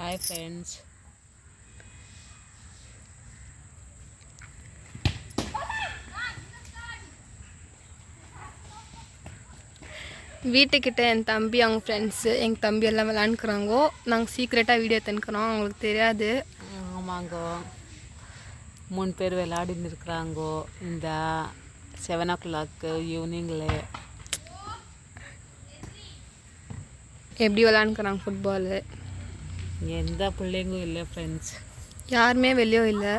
Hi friends. வீட்டுக்கிட்ட என் தம்பி அவங்க ஃப்ரெண்ட்ஸு எங்கள் தம்பி எல்லாம் விளாண்டுக்குறாங்கோ. நாங்கள் சீக்ரெட்டாக வீடியோ எடுத்துக்கிறோம், அவங்களுக்கு தெரியாது. ஆமாங்கோ, 3 பேர் விளையாடின்னு இருக்கிறாங்கோ இந்த 7 o'clock ஈவினிங்கில். எப்படி விளாண்டுக்குறாங்க ஃபுட்பாலு. எந்த பிள்ளைங்களும் இல்லை ஃப்ரெண்ட்ஸ், யாருமே வெளியோ இல்லை.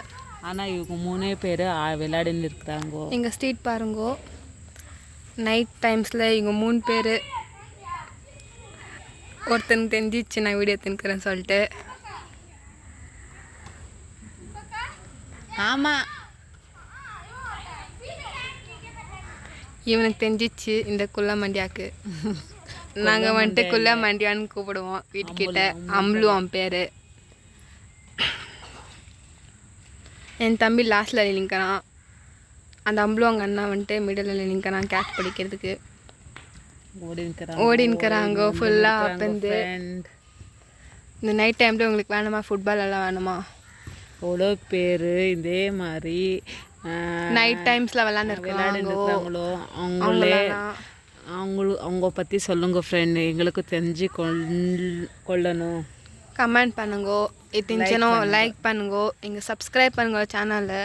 ஆனால் இவங்க 3 பேர் விளையாடின்னு இருக்கிறாங்கோ. எங்கள் ஸ்ட்ரீட் பாருங்கோ, நைட் டைம்ஸில் இவங்க 3 பேர். ஒருத்தனுக்கு தெரிஞ்சிச்சு நான் வீடியோ எடுத்துக்கிறேன்னு சொல்லிட்டு. ஆமாம், இவனுக்கு தெரிஞ்சிச்சு இந்த குள்ள மண்டியாக்கு. நாங்கள் வந்துட்டு குள்ள மண்டியான்னு கூப்பிடுவோம் வீட்டுக்கிட்ட. அம்லு அவன் பேர். என் தம்பி லாஸ்ட்டில் நிற்கிறான், அந்த அம்பளு அவங்க அண்ணா வந்துட்டு மிடில் நிற்கிறான் கேட்ச் பிடிக்கிறதுக்கு. ஓடின்னுக்கிறாங்க ஃபுல்லாக. அப்போ இந்த நைட் டைமில் உங்களுக்கு வேணுமா ஃபுட்பால் எல்லாம் வேணுமா? எவ்வளோ பேர் இதே மாதிரி நைட் டைம்ஸில் விளையாடுறாங்களோ அவங்க பற்றி சொல்லுங்க ஃப்ரெண்ட், எங்களுக்கு தெரிஞ்சு கொள்ளணும். கமெண்ட் பண்ணுங்கோ, தெரிஞ்சனும் லைக் பண்ணுங்கோ, எங்கள் சப்ஸ்கிரைப் பண்ணுங்க சேனலை.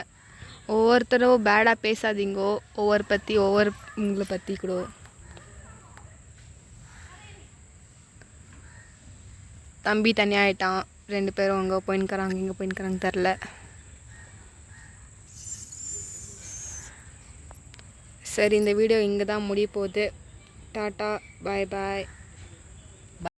ஒவ்வொருத்தரும் பேடாக பேசாதீங்கோ, உங்களை பற்றி கூட. தம்பி தனியாகிட்டான், 2 பேரும் அங்கே போயின்னுக்கிறாங்க, இங்கே போயின்னுக்கிறாங்க தெரில. சரி, இந்த வீடியோ இங்கே தான் முடிய போகுது. டாட்டா, பாய் பாய்.